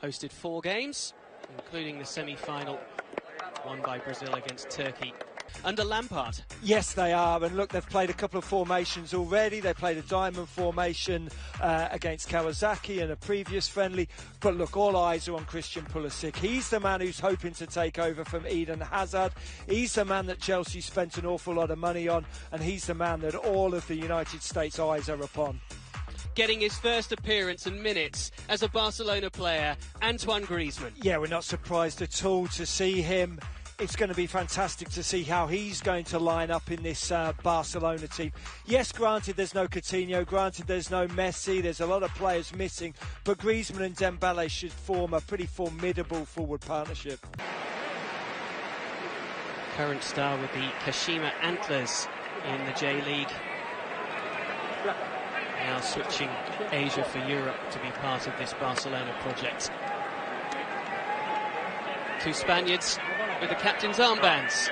hosted 4 games, including the semi-final won by Brazil against Turkey under Lampard. Yes, they are, and look, they've played a couple of formations already. They played a diamond formation against Kawasaki in a previous friendly, but look, all eyes are on Christian Pulisic. He's the man who's hoping to take over from Eden Hazard. He's the man that Chelsea spent an awful lot of money on, and he's the man that all of the United States' eyes are upon. Getting his first appearance and minutes as a Barcelona player, Antoine Griezmann. Yeah, we're not surprised at all to see him. It's going to be fantastic to see how he's going to line up in this Barcelona team. Yes, granted there's no Coutinho, granted there's no Messi, there's a lot of players missing, but Griezmann and Dembele should form a pretty formidable forward partnership. Current star with the Kashima Antlers in the J-League. Now switching Asia for Europe to be part of this Barcelona project. 2 Spaniards with the captain's armbands.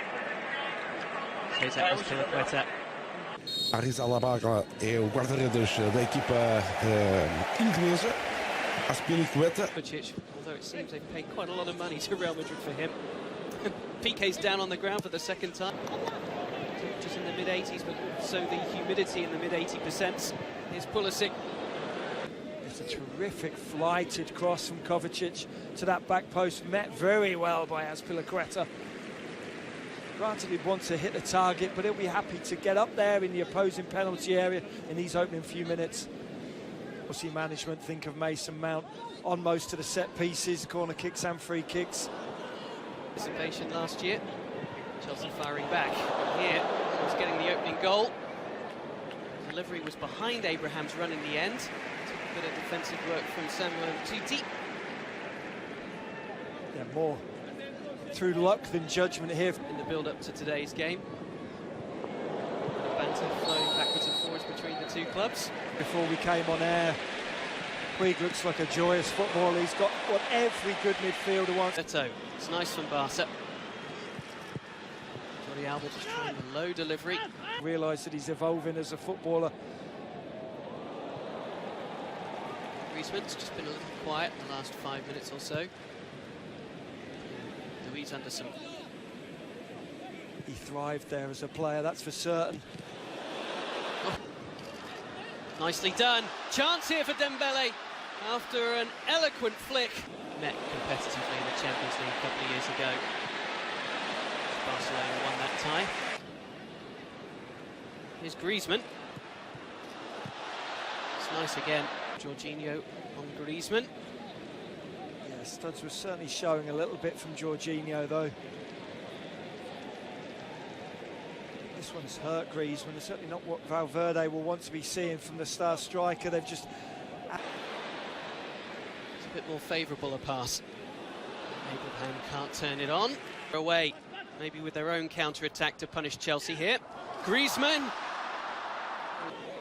Plays out with Piliqueta. Arrizabalaga é o guarda-redes da equipa inglesa. Piliqueta. Although it seems they've paid quite a lot of money to Real Madrid for him. Piqué's down on the ground for the second time. Just in the mid-80s, but also the humidity in the mid-80%. Here's Pulisic. It's a terrific flighted cross from Kovacic to that back post, met very well by Azpilicueta. Granted, he'd want to hit the target, but he'll be happy to get up there in the opposing penalty area in these opening few minutes. Chelsea management think of Mason Mount on most of the set pieces, corner kicks and free kicks. Participation last year. Chelsea firing back. Here, he was getting the opening goal. Delivery was behind Abraham's run in the end. Took a bit of defensive work from Samuel Umtiti. Yeah, more through luck than judgment here. In the build-up to today's game. Banter flowing backwards and forwards between the two clubs. Before we came on air, Puig looks like a joyous footballer. He's got what every good midfielder wants. Beto, it's nice from Barca. Jordi Alba just trying the low delivery. Realise that he's evolving as a footballer. Griezmann's just been a little quiet in the last 5 minutes or so. Luis Anderson. He thrived there as a player, that's for certain. Oh. Nicely done. Chance here for Dembele after an eloquent flick. Met competitively in the Champions League a couple of years ago. Barcelona won that tie. Here's Griezmann. It's nice again. Jorginho on Griezmann. Yeah, studs was certainly showing a little bit from Jorginho though. This one's hurt Griezmann. It's certainly not what Valverde will want to be seeing from the star striker. They've just... It's a bit more favourable a pass. Abraham can't turn it on. Away, maybe with their own counter-attack to punish Chelsea here. Griezmann.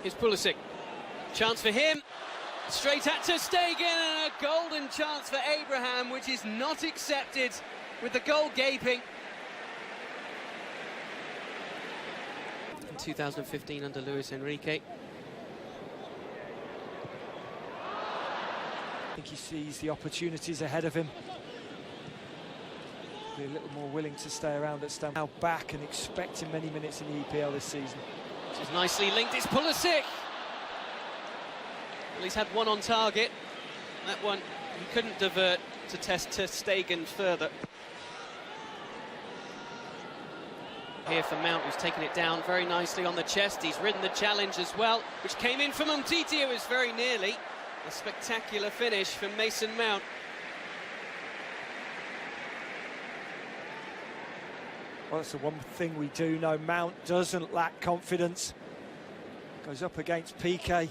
Here's Pulisic. Chance for him. Straight at Ter Stegen, and a golden chance for Abraham, which is not accepted with the goal gaping. In 2015 under Luis Enrique. I think he sees the opportunities ahead of him. Be a little more willing to stay around at Stamford. Now back and expecting many minutes in the EPL this season. Which is nicely linked. It's Pulisic. Well, he's had one on target. That one he couldn't divert to test Ter Stegen further. Here for Mount, who's taken it down very nicely on the chest. He's ridden the challenge as well, which came in from Umtiti. It was very nearly a spectacular finish from Mason Mount. Well, that's the one thing we do know. Mount doesn't lack confidence. Goes up against Piqué.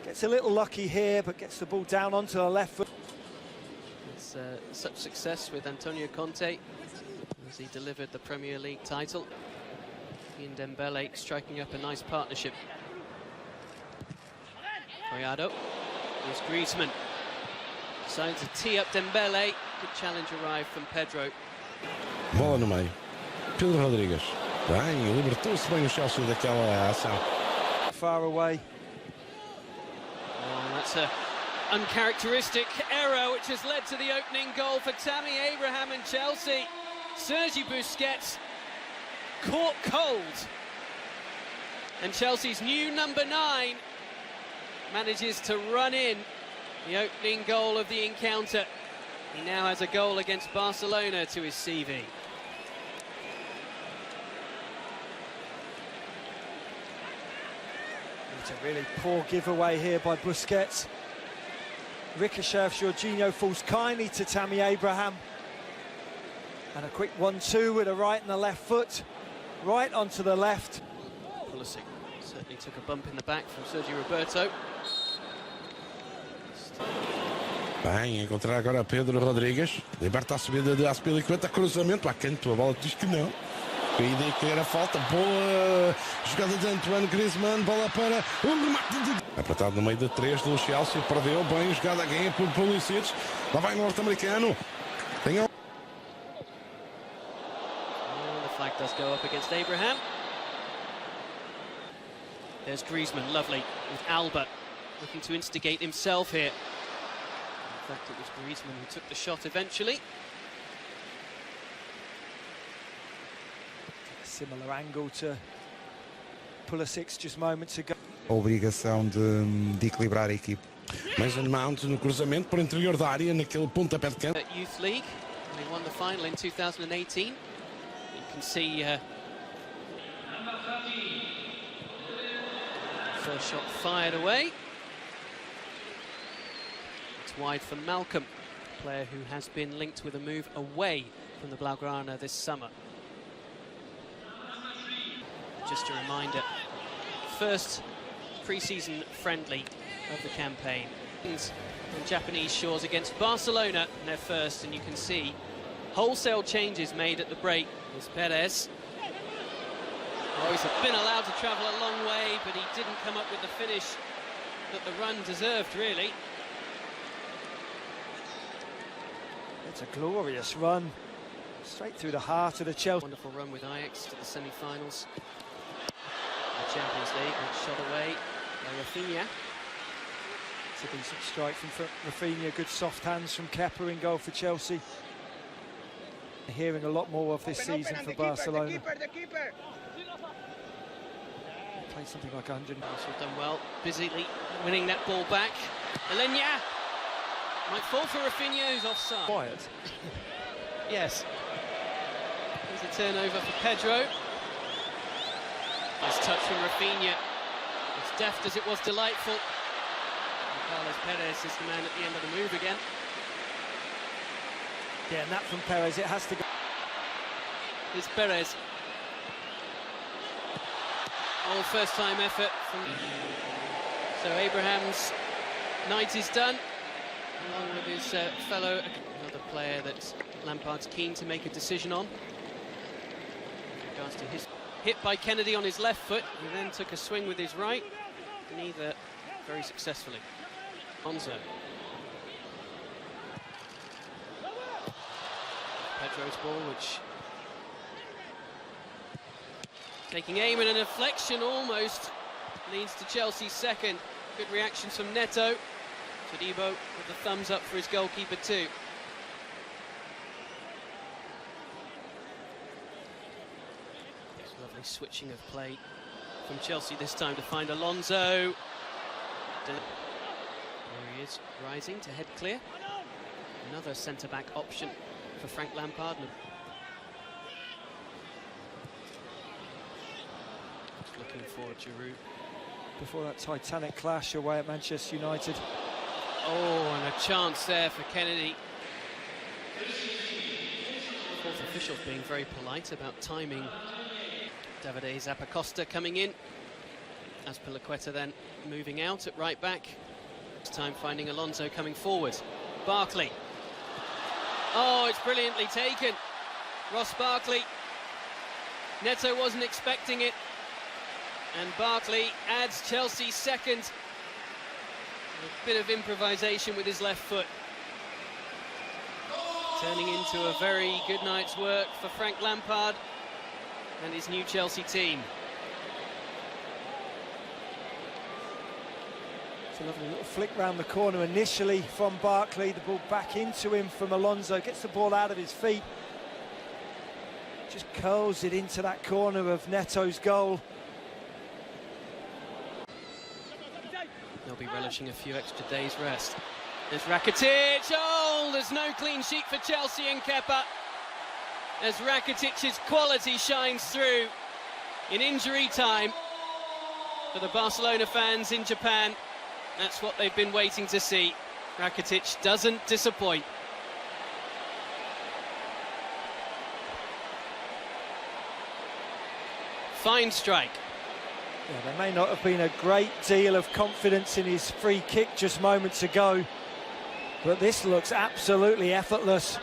Gets a little lucky here, but gets the ball down onto the left foot. It's such success with Antonio Conte as he delivered the Premier League title. He and Dembele striking up a nice partnership. Collado. Here's Griezmann. Decides to tee up Dembele. Good challenge arrived from Pedro. Bola no meio. Pedro Rodrigues. Bem, libertou-se bem o Chelsea daquela ação. Far away. Oh, that's a Uncharacteristic error which has led to the opening goal for Tammy Abraham and Chelsea. Sergi Busquets caught cold. And Chelsea's new number 9 manages to run in the opening goal of the encounter. He now has a goal against Barcelona to his CV. It's a really poor giveaway here by Busquets. Ricochet of Jorginho falls kindly to Tammy Abraham. And a quick 1-2 with a right and a left foot. Right onto the left. Pulisic certainly took a bump in the back from Sergio Roberto. Bem, encontrar agora Pedro Rodrigues. Liberta a subida de Aspilicueta. Cruzamento a canto. A bola diz que não. A ideia que era falta. Boa jogada de Antoine Griezmann. Bola para o remate de... Apertado no meio de 3 do Chelsea. Perdeu bem. Jogada ganha por Pulisic. Lá vai o norte-americano. Tem The flag does go up against Abraham. There's Griezmann, lovely, with Alba looking to instigate himself here. In fact, it was Griezmann who took the shot eventually. Similar angle to Pulisic just moments ago. A obrigação de equilibrar a equipe. mais Mount no cruzamento para o interior da área, naquele pontapé de canto. Youth League, they won the final in 2018. You can see first shot fired away. It's wide for Malcolm, a player who has been linked with a move away from the Blaugrana this summer. Just a reminder, first pre-season friendly of the campaign. On Japanese shores against Barcelona in their first, and you can see wholesale changes made at the break. There's Perez. Oh, he's been allowed to travel a long way, but he didn't come up with the finish that the run deserved, really. It's a glorious run, straight through the heart of the Chelsea. Wonderful run with Ajax to the semi-finals. The Champions League, which shot away by Rafinha. It's a decent strike from Rafinha, good soft hands from Kepa in goal for Chelsea. Hearing a lot more of this season for Barcelona. Played something like 100. Also done well, busily winning that ball back. Alenya might fall for Rafinha, who's offside. Quiet. Yes. There's a turnover for Pedro. Nice touch from Rafinha. As deft as it was delightful. And Carlos Perez is the man at the end of the move again. Yeah, and that from Perez, it has to go. It's Perez. Oh, first time effort from... So Abraham's night is done, along with his fellow, another player that Lampard's keen to make a decision on. In regards to his hit by Kennedy on his left foot, he then took a swing with his right, neither very successfully. Onzo. Pedro's ball, which taking aim and a deflection almost leads to Chelsea's second. Good reactions from Neto. Todibo with the thumbs up for his goalkeeper too. It's lovely switching of play from Chelsea this time to find Alonso. There he is, rising to head clear. Another centre-back option for Frank Lampard. Just looking for Giroud. Before that titanic clash away at Manchester United. Oh, and a chance there for Kennedy. Fourth officials being very polite about timing. Davide Zappacosta coming in. Aspilicueta then moving out at right back. This time finding Alonso coming forward. Barkley. Oh, it's brilliantly taken. Ross Barkley. Neto wasn't expecting it. And Barkley adds Chelsea's second. A bit of improvisation with his left foot. Turning into a very good night's work for Frank Lampard and his new Chelsea team. It's a lovely little flick round the corner initially from Barkley. The ball back into him from Alonso. Gets the ball out of his feet. Just curls it into that corner of Neto's goal. They'll be relishing a few extra days' rest. There's Rakitic. Oh, there's no clean sheet for Chelsea and Kepa, as Rakitic's quality shines through in injury time. For the Barcelona fans in Japan, that's what they've been waiting to see. Rakitic doesn't disappoint. Fine strike. Yeah, there may not have been a great deal of confidence in his free kick just moments ago, but this looks absolutely effortless.